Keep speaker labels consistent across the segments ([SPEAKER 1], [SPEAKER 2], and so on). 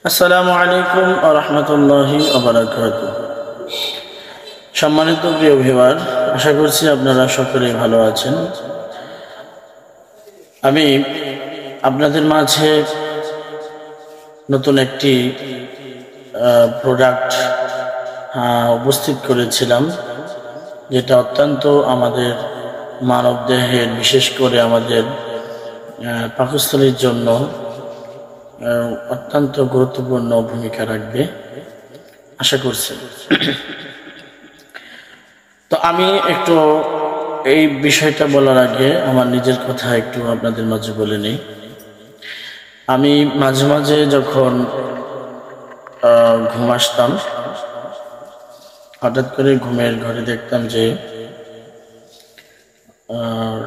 [SPEAKER 1] আসসালামু আলাইকুম ওয়া রাহমাতুল্লাহি ওয়া বারাকাতুহু। সম্মানিত প্রিয় ভিউয়ার, আশা করছি আপনারা সকলেই ভালো আছেন। আমি আপনাদের মাঝে নতুন একটি প্রোডাক্ট উপস্থিত করেছিলাম, যেটা অত্যন্ত আমাদের মানবদেহের, বিশেষ করে আমাদের পাকস্থলীর জন্য অত্যন্ত গুরুত্বপূর্ণ ভূমিকা রাখবে আশা করছি। তো আমি একটু এই বিষয়টা বলার আগে আমার নিজের কথা একটু আপনাদের মাঝে বলে নিই। আমি মাঝে মাঝে যখন ঘুম আসতাম, হঠাৎ করে ঘুমের ঘরে দেখতাম যে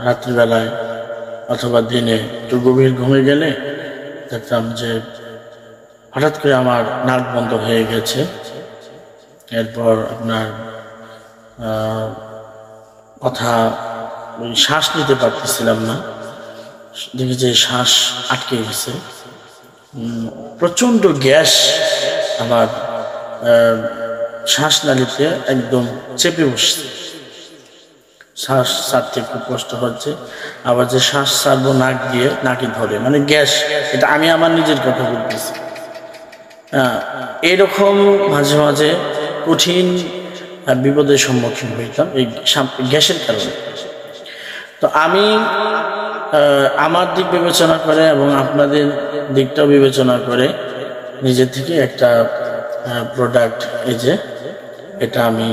[SPEAKER 1] রাত্রিবেলায় অথবা দিনে একটু গভীর ঘুমে গেলে দেখতাম যে হঠাৎ করে আমার নাক বন্ধ হয়ে গেছে। এরপর আপনার কথা শ্বাস নিতে পারতেছিলাম না, দেখি যে শ্বাস আটকে গেছে। প্রচণ্ড গ্যাস আমার শ্বাসনালীতে একদম চেপে বসছে, শ্বাস ছাড়তে খুব কষ্ট হচ্ছে। আবার যে শ্বাস ছাড়বো নাক দিয়ে, নাকি ধরে, মানে গ্যাস। এটা আমি আমার নিজের কথা বলতেছি। এইরকম মাঝে মাঝে কঠিন বিপদের সম্মুখীন হইতাম এই গ্যাসের কারণে। তো আমি আমার দিক বিবেচনা করে এবং আপনাদের দিকটাও বিবেচনা করে নিজে থেকে একটা প্রোডাক্ট, এই যে এটা আমি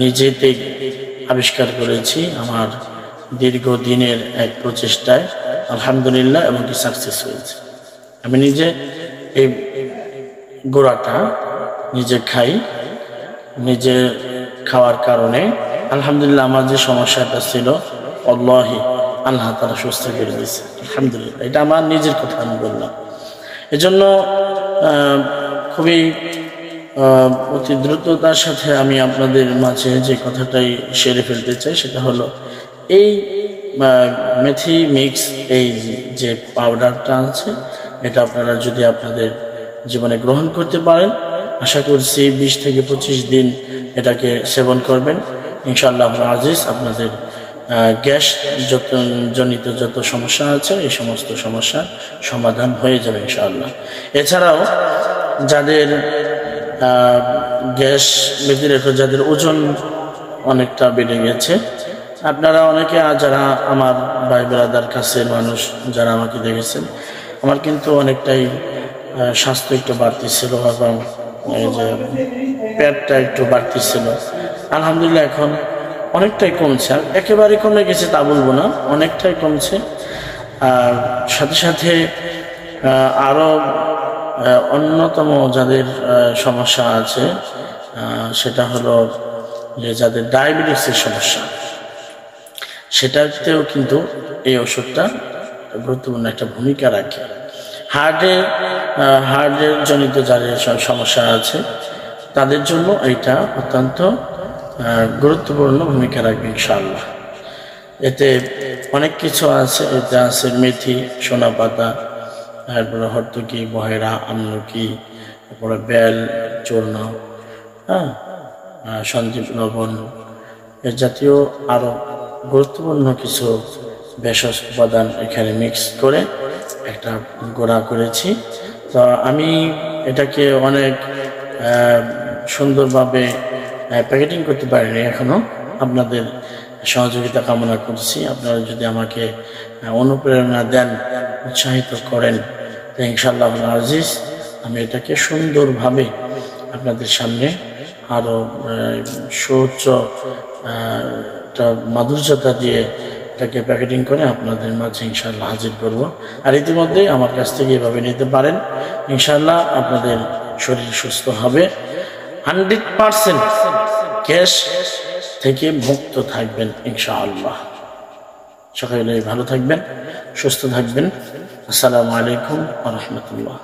[SPEAKER 1] নিজেতেই আবিষ্কার করেছি আমার দীর্ঘদিনের এক প্রচেষ্টায়, আলহামদুলিল্লাহ, এবং কি সাকসেস হয়েছে। আমি নিজে এই গোড়াটা নিজে খাই, নিজে খাওয়ার কারণে আলহামদুলিল্লাহ আমার যে সমস্যাটা ছিল আল্লাহি আল্লাহ তাআলা সুস্থ করে দিয়েছে, আলহামদুলিল্লাহ। এটা আমার নিজের কথা আমি বললাম। এজন্য খুবই অতি দ্রুততার সাথে আমি আপনাদের মাঝে যে কথাটাই সেরে ফেলতে চাই, সেটা হলো এই মেথি মিক্স, এই যে পাউডারটা আছে, এটা আপনারা যদি আপনাদের জীবনে গ্রহণ করতে পারেন, আশা করছি 20 থেকে 25 দিন এটাকে সেবন করবেন, ইনশাআল্লাহ আজিজ আপনাদের গ্যাস জনিত যত সমস্যা আছে এই সমস্ত সমস্যার সমাধান হয়ে যাবে ইনশাআল্লাহ। এছাড়াও যাদের গ্যাস ব্যতিরেক, যাদের ওজন অনেকটা বেড়ে গেছে, আপনারা অনেকে যারা আমার ভাই ব্রাদার কাছের মানুষ যারা আমাকে দেখেছেন, আমার কিন্তু অনেকটাই স্বাস্থ্য একটু বাড়তি ছিল এবং এই যে পেটটা একটু বাড়তি ছিল। আলহামদুলিল্লাহ এখন অনেকটাই কমছে, আর একেবারে কমে গেছে তা বলবো না, অনেকটাই কমছে। আর সাথে সাথে আরও অন্যতম যাদের সমস্যা আছে, সেটা হলো যে যাদের ডায়াবেটিসের সমস্যা, সেটাতেও কিন্তু এই ওষুধটা গুরুত্বপূর্ণ একটা ভূমিকা রাখে। হার্টের জনিত যাদের সমস্যা আছে তাদের জন্য এইটা অত্যন্ত গুরুত্বপূর্ণ ভূমিকা রাখবে ইনশাআল্লাহ। এতে অনেক কিছু আছে, এতে আছে মেথি, সোনা পাতা, তারপরে হর্তকি, বহেরা, আমলকি, তারপরে বেল চূর্ণ, সঞ্জীব লবণ, এ জাতীয় আরও গুরুত্বপূর্ণ কিছু ভেষজ উপাদান এখানে মিক্স করে একটা গোড়া করেছি। তো আমি এটাকে অনেক সুন্দরভাবে প্যাকেটিং করতে পারিনি এখনো, আপনাদের সহযোগিতা কামনা করছি। আপনারা যদি আমাকে অনুপ্রেরণা দেন, উৎসাহিত করেন, তো ইনশাআল্লাহ আজিজ আমি এটাকে সুন্দরভাবে আপনাদের সামনে আরও সুউচ্চ মাধুর্যতা দিয়ে এটাকে প্যাকেটিং করে আপনাদের মাঝে ইনশাআল্লাহ হাজির করব। আর ইতিমধ্যেই আমার কাছ থেকে এভাবে নিতে পারেন, ইনশাআল্লাহ আপনাদের শরীর সুস্থ হবে, 100% গ্যাস থেকে মুক্ত থাকবেন ইনশাআল্লাহ। সকলে ভালো থাকবেন, সুস্থ থাকবেন। আসসালামু আলাইকুম ওয়া রাহমাতুল্লাহ।